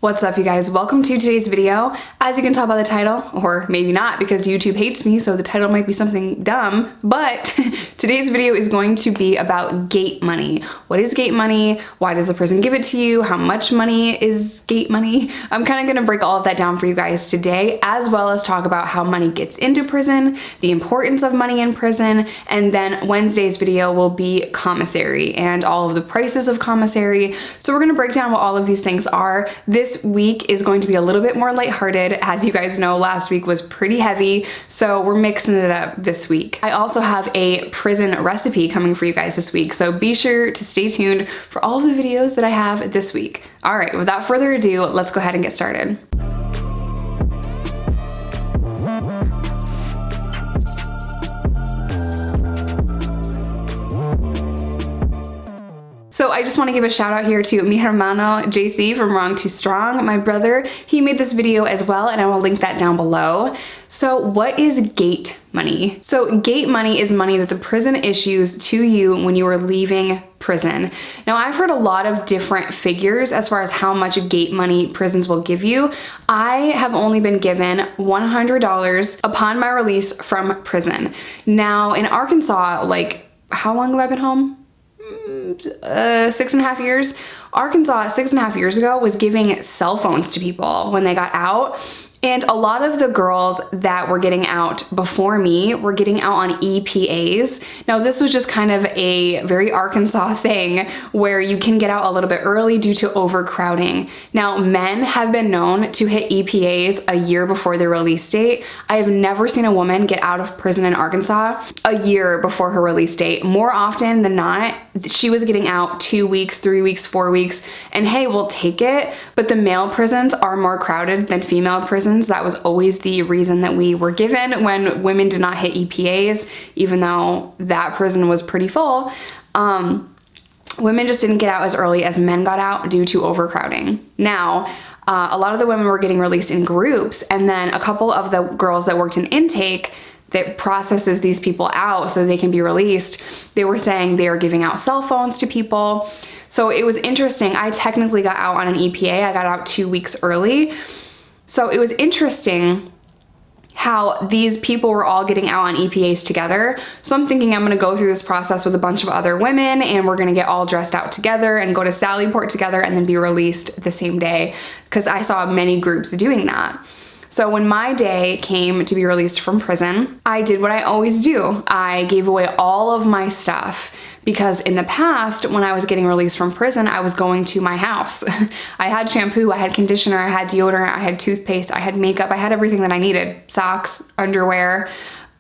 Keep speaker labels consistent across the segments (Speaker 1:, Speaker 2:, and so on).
Speaker 1: What's up, you guys? Welcome to today's video. As you can tell by the title, or maybe not because YouTube hates me, so the title might be something dumb, but today's video is going to be about gate money. What is gate money? Why does the prison give it to you? How much money is gate money? I'm kind of going to break all of that down for you guys today, as well as talk about how money gets into prison, the importance of money in prison, and then Wednesday's video will be Commissary and all of the prices of Commissary. So we're going to break down what all of these things are. This week is going to be a little bit more lighthearted. As you guys know, last week was pretty heavy, so we're mixing it up this week. I also have a prison recipe coming for you guys this week, so be sure to stay tuned for all of the videos that I have this week. All right, without further ado, let's go ahead and get started. So I just want to give a shout out here to mi hermano JC from Wrong Too Strong, my brother. He made this video as well, and I will link that down below. So what is gate money? So gate money is money that the prison issues to you when you are leaving prison. Now, I've heard a lot of different figures as far as how much gate money prisons will give you. I have only been given $100 upon my release from prison. Now, in Arkansas, like, how long have I been home? 6.5 years. Arkansas 6.5 years ago was giving cell phones to people when they got out. And a lot of the girls that were getting out before me were getting out on EPAs. Now, this was just kind of a very Arkansas thing where you can get out a little bit early due to overcrowding. Now, men have been known to hit EPAs a year before their release date. I have never seen a woman get out of prison in Arkansas a year before her release date. More often than not, she was getting out 2 weeks, 3 weeks, 4 weeks, and hey, we'll take it. But the male prisons are more crowded than female prisons. That was always the reason that we were given when women did not hit EPAs, even though that prison was pretty full. Women just didn't get out as early as men got out due to overcrowding. Now, a lot of the women were getting released in groups, and then a couple of the girls that worked in intake that processes these people out so they can be released, they were saying they were giving out cell phones to people. So it was interesting. I technically got out on an EPA. I got out 2 weeks early. So it was interesting how these people were all getting out on EPAs together. So I'm thinking I'm gonna go through this process with a bunch of other women, and we're gonna get all dressed out together and go to Sallyport together and then be released the same day, because I saw many groups doing that. So when my day came to be released from prison, I did what I always do. I gave away all of my stuff, because in the past, when I was getting released from prison, I was going to my house. I had shampoo, I had conditioner, I had deodorant, I had toothpaste, I had makeup, I had everything that I needed, socks, underwear.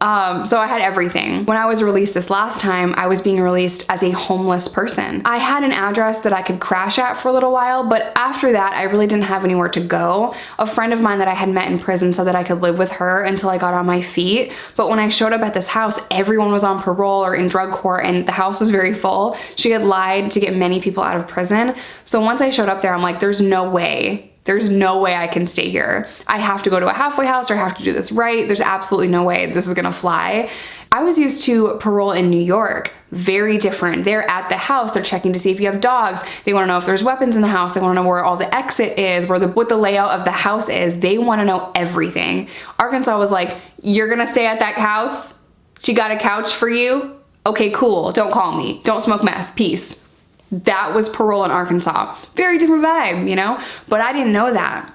Speaker 1: So I had everything. When I was released this last time, I was being released as a homeless person. I had an address that I could crash at for a little while, but after that, I really didn't have anywhere to go. A friend of mine that I had met in prison said that I could live with her until I got on my feet. But when I showed up at this house, everyone was on parole or in drug court, and the house was very full. She had lied to get many people out of prison. So once I showed up there, I'm like, there's no way. There's no way I can stay here. I have to go to a halfway house, or I have to do this right. There's absolutely no way this is gonna fly. I was used to parole in New York. Very different. They're at the house. They're checking to see if you have dogs. They wanna know if there's weapons in the house. They wanna know where all the exit is, what the layout of the house is. They wanna know everything. Arkansas was like, you're gonna stay at that house? She got a couch for you? Okay, cool. Don't call me. Don't smoke meth. Peace. That was parole in Arkansas. Very different vibe, you know? But I didn't know that.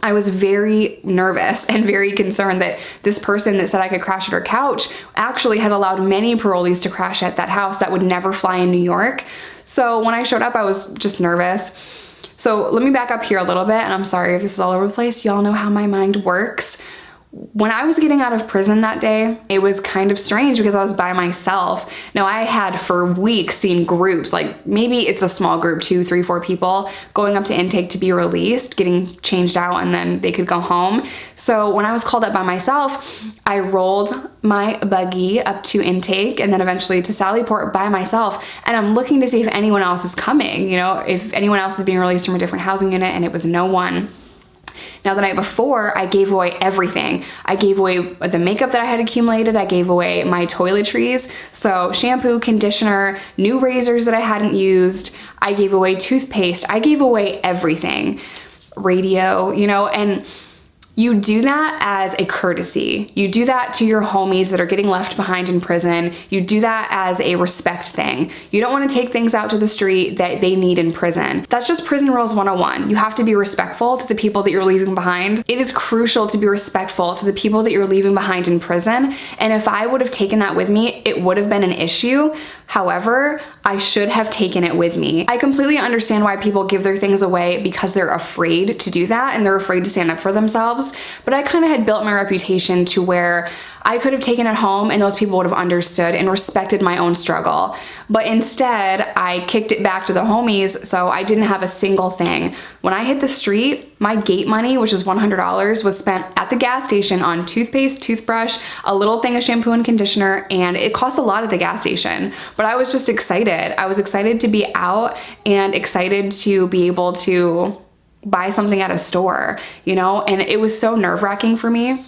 Speaker 1: I was very nervous and very concerned that this person that said I could crash at her couch actually had allowed many parolees to crash at that house that would never fly in New York. So when I showed up, I was just nervous. So let me back up here a little bit, and I'm sorry if this is all over the place. Y'all know how my mind works. When I was getting out of prison that day, it was kind of strange because I was by myself. Now, I had for weeks seen groups, like maybe it's a small group, 2, 3, 4 people going up to intake to be released, getting changed out, and then they could go home. So when I was called up by myself, I rolled my buggy up to intake and then eventually to Sallyport by myself. And I'm looking to see if anyone else is coming, you know, if anyone else is being released from a different housing unit, and it was no one. Now, the night before, I gave away everything. I gave away the makeup that I had accumulated. I gave away my toiletries. So shampoo, conditioner, new razors that I hadn't used. I gave away toothpaste. I gave away everything. radio, you know, and you do that as a courtesy. You do that to your homies that are getting left behind in prison. You do that as a respect thing. You don't want to take things out to the street that they need in prison. That's just prison rules 101. You have to be respectful to the people that you're leaving behind. It is crucial to be respectful to the people that you're leaving behind in prison. And if I would have taken that with me, it would have been an issue. However, I should have taken it with me. I completely understand why people give their things away because they're afraid to do that and they're afraid to stand up for themselves. But I kind of had built my reputation to where I could have taken it home and those people would have understood and respected my own struggle. But instead, I kicked it back to the homies, so I didn't have a single thing. When I hit the street, my gate money, which was $100, was spent at the gas station on toothpaste, toothbrush, a little thing of shampoo and conditioner, and it cost a lot at the gas station. But I was just excited. I was excited to be out and excited to be able to buy something at a store, you know, and it was so nerve-wracking for me.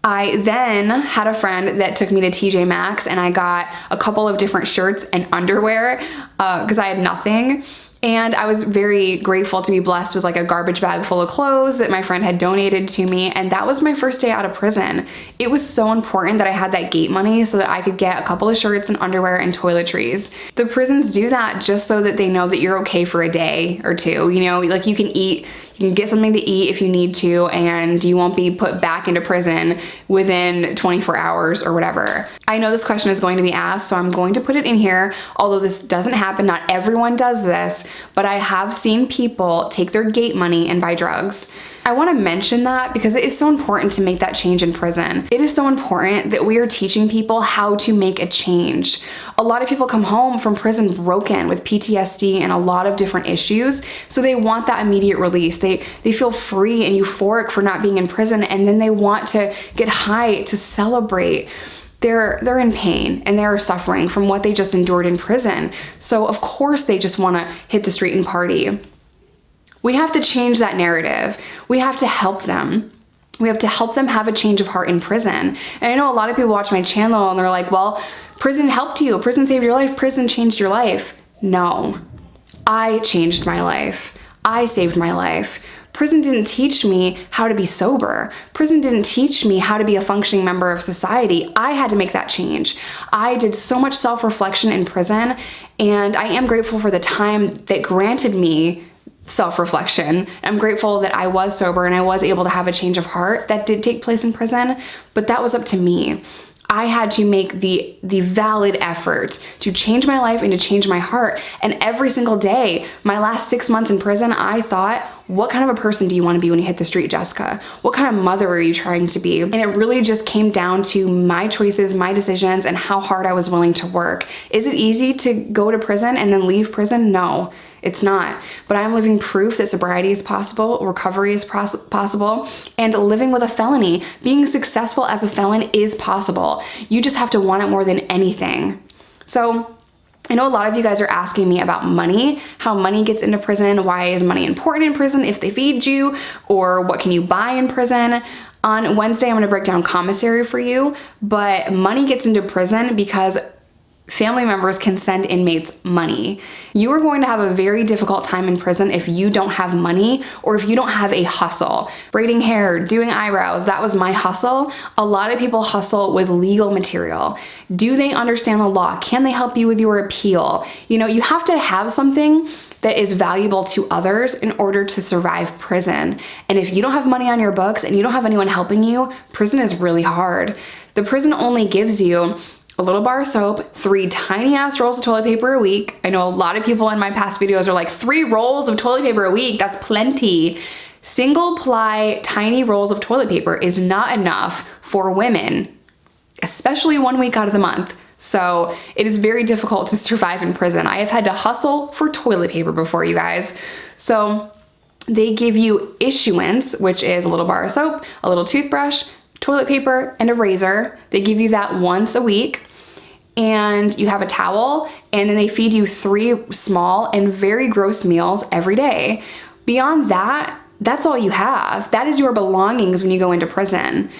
Speaker 1: I then had a friend that took me to TJ Maxx and I got a couple of different shirts and underwear because I had nothing. And I was very grateful to be blessed with like a garbage bag full of clothes that my friend had donated to me. And that was my first day out of prison. It was so important that I had that gate money so that I could get a couple of shirts and underwear and toiletries. The prisons do that just so that they know that you're okay for a day or two. You know, like you can eat, you can get something to eat if you need to, and you won't be put back into prison within 24 hours or whatever. I know this question is going to be asked, so I'm going to put it in here. Although this doesn't happen, not everyone does this, but I have seen people take their gate money and buy drugs. I want to mention that because it is so important to make that change in prison. It is so important that we are teaching people how to make a change. A lot of people come home from prison broken with PTSD and a lot of different issues, so they want that immediate release. They feel free and euphoric for not being in prison, and then they want to get high to celebrate. They're in pain and they're suffering from what they just endured in prison. So of course they just want to hit the street and party. We have to change that narrative. We have to help them. We have to help them have a change of heart in prison. And I know a lot of people watch my channel and they're like, well, prison helped you. Prison saved your life. Prison changed your life. No, I changed my life. I saved my life. Prison didn't teach me how to be sober. Prison didn't teach me how to be a functioning member of society. I had to make that change. I did so much self-reflection in prison, and I am grateful for the time that granted me self-reflection. I'm grateful that I was sober and I was able to have a change of heart that did take place in prison, but that was up to me. I had to make the valid effort to change my life and to change my heart. And every single day, my last 6 months in prison, I thought, what kind of a person do you want to be when you hit the street, Jessica? What kind of mother are you trying to be? And it really just came down to my choices, my decisions, and how hard I was willing to work. Is it easy to go to prison and then leave prison? No, it's not. But I'm living proof that sobriety is possible, recovery is possible, and living with a felony, being successful as a felon is possible. You just have to want it more than anything. So I know a lot of you guys are asking me about money, how money gets into prison, why is money important in prison if they feed you, or what can you buy in prison. On Wednesday, I'm gonna break down Commissary for you, but money gets into prison because family members can send inmates money. You are going to have a very difficult time in prison if you don't have money or if you don't have a hustle. Braiding hair, doing eyebrows, that was my hustle. A lot of people hustle with legal material. Do they understand the law? Can they help you with your appeal? You know, you have to have something that is valuable to others in order to survive prison. And if you don't have money on your books and you don't have anyone helping you, prison is really hard. The prison only gives you a little bar of soap, 3 tiny ass rolls of toilet paper a week. I know a lot of people in my past videos are like, 3 rolls of toilet paper a week, that's plenty. Single ply tiny rolls of toilet paper is not enough for women, especially 1 week out of the month. So it is very difficult to survive in prison. I have had to hustle for toilet paper before, you guys. So they give you issuance, which is a little bar of soap, a little toothbrush, toilet paper, and a razor. They give you that once a week. And you have a towel, and then they feed you 3 small and very gross meals every day. Beyond that, that's all you have. That is your belongings when you go into prison.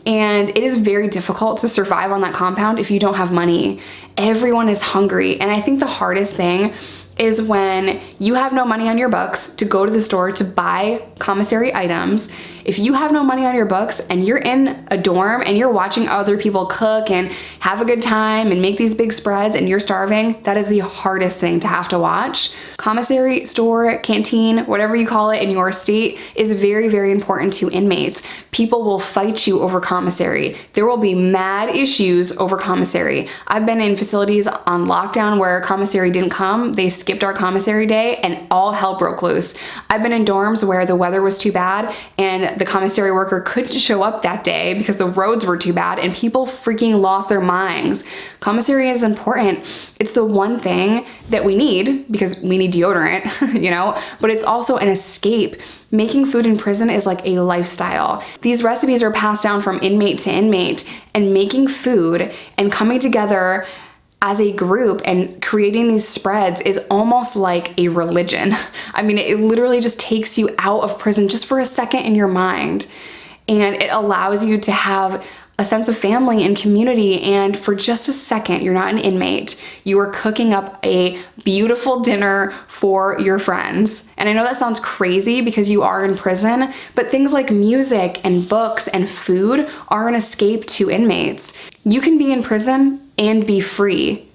Speaker 1: And it is very difficult to survive on that compound if you don't have money. Everyone is hungry. And I think the hardest thing is when you have no money on your books to go to the store to buy commissary items. If you have no money on your books and you're in a dorm and you're watching other people cook and have a good time and make these big spreads and you're starving, that is the hardest thing to have to watch. Commissary, store, canteen, whatever you call it in your state is very, very important to inmates. People will fight you over commissary. There will be mad issues over commissary. I've been in facilities on lockdown where commissary didn't come. They skipped our commissary day and all hell broke loose. I've been in dorms where the weather was too bad and the commissary worker couldn't show up that day because the roads were too bad and people freaking lost their minds. Commissary is important. It's the one thing that we need because we need deodorant, you know, but it's also an escape. Making food in prison is like a lifestyle. These recipes are passed down from inmate to inmate, and making food and coming together as a group and creating these spreads is almost like a religion. I mean, it literally just takes you out of prison just for a second in your mind. And it allows you to have a sense of family and community. And for just a second, you're not an inmate. You are cooking up a beautiful dinner for your friends. And I know that sounds crazy because you are in prison, but things like music and books and food are an escape to inmates. You can be in prison and be free,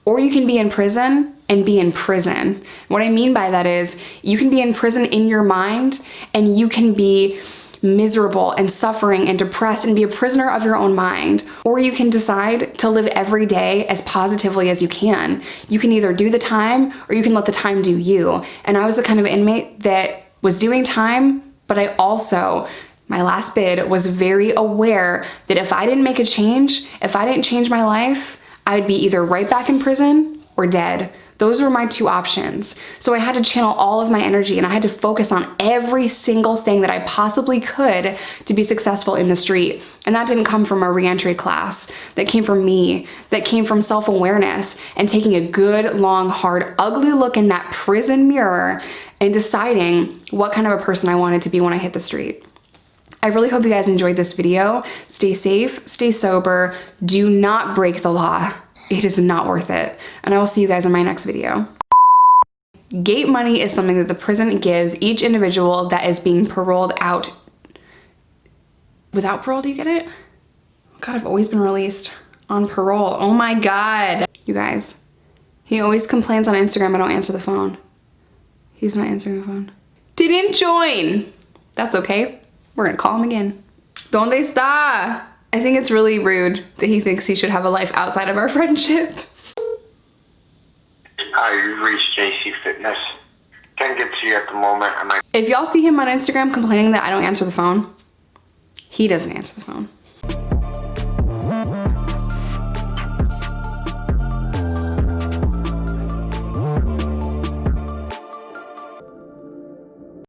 Speaker 1: or you can be in prison and be in prison. What I mean by that is you can be in prison in your mind and you can be miserable and suffering and depressed and be a prisoner of your own mind. Or you can decide to live every day as positively as you can. You can either do the time or you can let the time do you. And I was the kind of inmate that was doing time, but I also, my last bid, was very aware that if I didn't make a change, if I didn't change my life, I'd be either right back in prison or dead. Those were my two options. So I had to channel all of my energy and I had to focus on every single thing that I possibly could to be successful in the street. And that didn't come from a reentry class. That came from me. That came from self-awareness and taking a good, long, hard, ugly look in that prison mirror and deciding what kind of a person I wanted to be when I hit the street. I really hope you guys enjoyed this video. Stay safe, stay sober, do not break the law. It is not worth it. And I will see you guys in my next video. Gate money is something that the prison gives each individual that is being paroled out. Without parole, do you get it? God, I've always been released on parole. Oh my God. You guys, he always complains on Instagram I don't answer the phone. He's not answering the phone. Didn't join. That's okay. We're gonna call him again. ¿Dónde está? I think it's really rude that he thinks he should have a life outside of our friendship.
Speaker 2: Hi, you've reached JC Fitness. Can't get to you at the moment.
Speaker 1: If y'all see him on Instagram complaining that I don't answer the phone, he doesn't answer the phone.